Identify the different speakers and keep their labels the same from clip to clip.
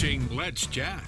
Speaker 1: watching Let's Chat.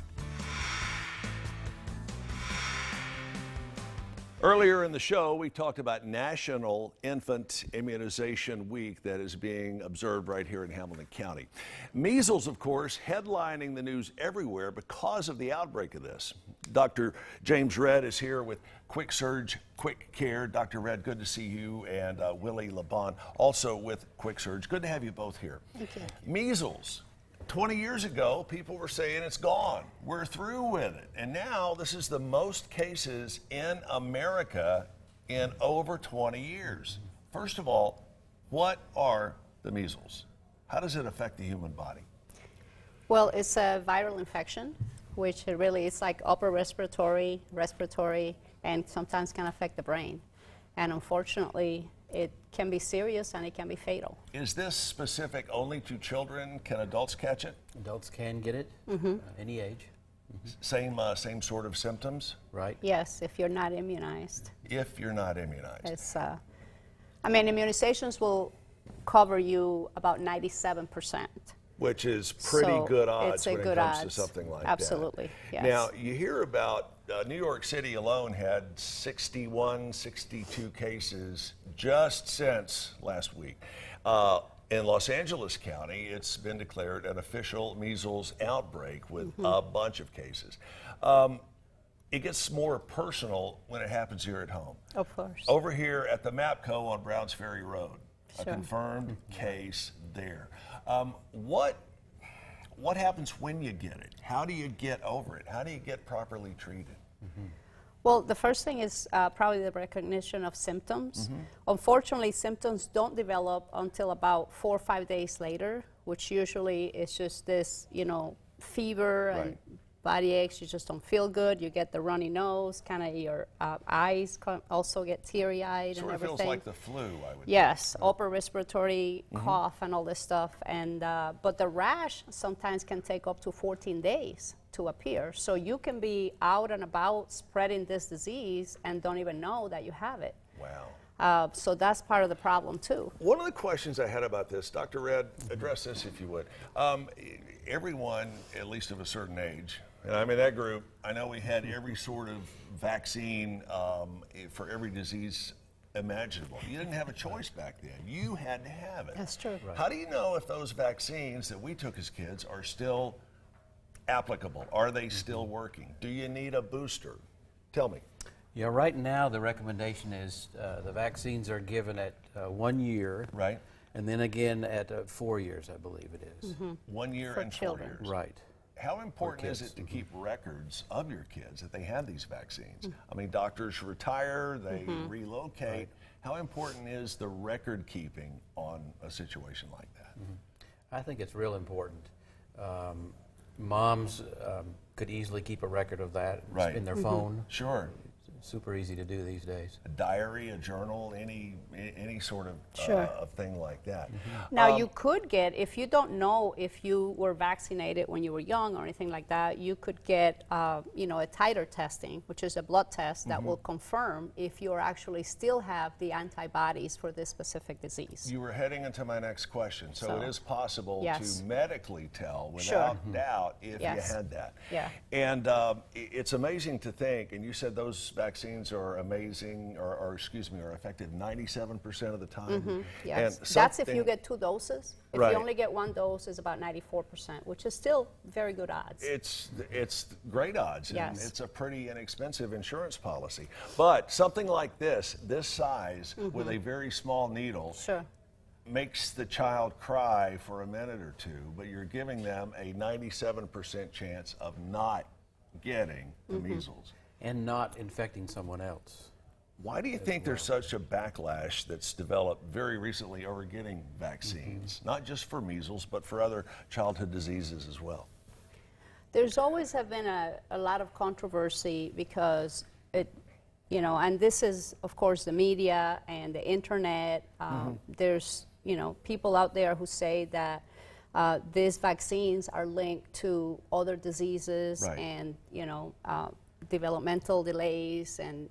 Speaker 2: Earlier in the show, we talked about National Infant Immunization Week that is being observed right here in Hamilton County. Measles, of course, headlining the news everywhere because of the outbreak of this. Dr. James Redd is here with Quick Surge, Quick Care. Dr. Redd, good to see you, and Willie LeBon, also with Quick Surge. Good to have you both here.
Speaker 3: Thank you.
Speaker 2: Measles. 20 years ago, people were saying it's gone. We're through with it. And now this is the most cases in America in over 20 years. First of all, what are the measles? How does it affect the human body?
Speaker 3: Well, it's a viral infection, which it really is like upper respiratory, and sometimes can affect the brain. And unfortunately, it can be serious and it can be fatal.
Speaker 2: Is this specific only to children? Can adults catch it?
Speaker 4: Adults can get it, any age.
Speaker 2: Same sort of symptoms?
Speaker 4: Right.
Speaker 3: Yes, if you're not immunized.
Speaker 2: If you're not immunized.
Speaker 3: It's, I mean, immunizations will cover you about 97%.
Speaker 2: Which is pretty good odds when it comes to
Speaker 3: odds.
Speaker 2: something like
Speaker 3: Absolutely,
Speaker 2: that.
Speaker 3: yes.
Speaker 2: Now, you hear about New York City alone had 61, 62 cases just since last week. In Los Angeles County, it's been declared an official measles outbreak with a bunch of cases. It gets more personal when it happens here at home.
Speaker 3: Of course.
Speaker 2: Over here at the MAPCO on Browns Ferry Road, a
Speaker 3: Sure.
Speaker 2: confirmed case there. What happens when you get it? How do you get over it? How do you get properly treated?
Speaker 3: Well, the first thing is probably the recognition of symptoms. Unfortunately, symptoms don't develop until about 4 or 5 days later, which usually is just this, fever and body aches. You just don't feel good. You get the runny nose, kind of your eyes also get teary-eyed and everything.
Speaker 2: Sort of feels like the flu, I would
Speaker 3: Yes, upper respiratory cough and all this stuff. And but the rash sometimes can take up to 14 days to appear. So you can be out and about spreading this disease and don't even know that you have it.
Speaker 2: Wow.
Speaker 3: So that's part of the problem too.
Speaker 2: One of the questions I had about this, Dr. Redd, address this if you would. Everyone, at least of a certain age, and I'm in that group, I know we had every sort of vaccine for every disease imaginable. You didn't have a choice back then. You had to have it.
Speaker 3: That's true.
Speaker 2: Right. How do you know if those vaccines that we took as kids are still applicable? Are they still working? Do you need a booster? Tell me.
Speaker 4: Yeah, right now the recommendation is the vaccines are given at 1 year.
Speaker 2: Right.
Speaker 4: And then again at 4 years, I believe it is.
Speaker 2: 1 year
Speaker 3: For
Speaker 2: and 4
Speaker 3: children.
Speaker 2: years.
Speaker 4: Right.
Speaker 2: How important is it to keep records of your kids that they have these vaccines? I mean, doctors retire, they relocate.
Speaker 4: Right.
Speaker 2: How important is the record keeping on a situation like that?
Speaker 4: I think it's real important. Moms could easily keep a record of that in their phone.
Speaker 2: Sure.
Speaker 4: Super easy to do these days.
Speaker 2: A diary, a journal, any sort of of thing like that.
Speaker 3: Now you could get, if you don't know if you were vaccinated when you were young or anything like that, you could get a titer testing, which is a blood test that will confirm if you actually still have the antibodies for this specific disease.
Speaker 2: You were heading into my next question. So it is possible to medically tell without doubt if you had that.
Speaker 3: Yeah.
Speaker 2: And it's amazing to think, and you said those vaccines are amazing, or excuse me, are effective 97% of the time.
Speaker 3: Yes,
Speaker 2: and
Speaker 3: that's if you get 2 doses. If
Speaker 2: Right.
Speaker 3: you only get 1 dose, it's about 94%, which is still very good odds.
Speaker 2: It's great odds, and
Speaker 3: Yes.
Speaker 2: it's a pretty inexpensive insurance policy. But something like this size, with a very small needle,
Speaker 3: Sure.
Speaker 2: makes the child cry for a minute or two, but you're giving them a 97% chance of not getting the measles.
Speaker 4: And not infecting someone else.
Speaker 2: Why do you think there's such a backlash that's developed very recently over getting vaccines, not just for measles, but for other childhood diseases as well?
Speaker 3: There's always have been a lot of controversy because and this is, of course, the media and the internet. There's, people out there who say that these vaccines are linked to other diseases and, developmental delays and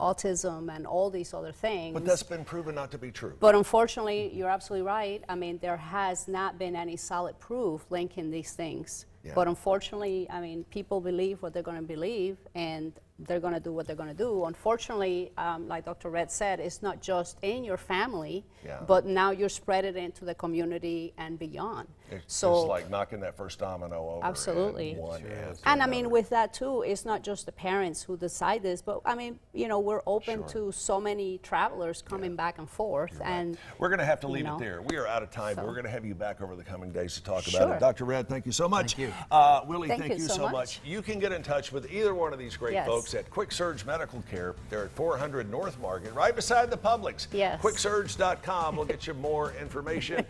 Speaker 3: autism and all these other things.
Speaker 2: But that's been proven not to be true.
Speaker 3: But unfortunately, you're absolutely right. I mean, there has not been any solid proof linking these things
Speaker 2: Yeah.
Speaker 3: But unfortunately, I mean, people believe what they're going to believe, and they're going to do what they're going to do. Unfortunately, like Dr. Red said, it's not just in your family, but now you're spread it into the community and beyond.
Speaker 2: It's just like knocking that first domino over.
Speaker 3: Absolutely.
Speaker 2: And
Speaker 3: I mean, with that too, it's not just the parents who decide this, but I mean, you know, we're open to so many travelers coming back and forth. And
Speaker 2: we're going to have to leave it there. We are out of time, but we're going to have you back over the coming days to talk about it. Dr. Red, thank you so much.
Speaker 4: Thank you.
Speaker 2: Willie, thank you so much. You can get in touch with either one of these great folks at Quick Surge Medical Care. They're at 400 North Market, right beside the Publix.
Speaker 3: Yes.
Speaker 2: QuickSurge.com will get you more information.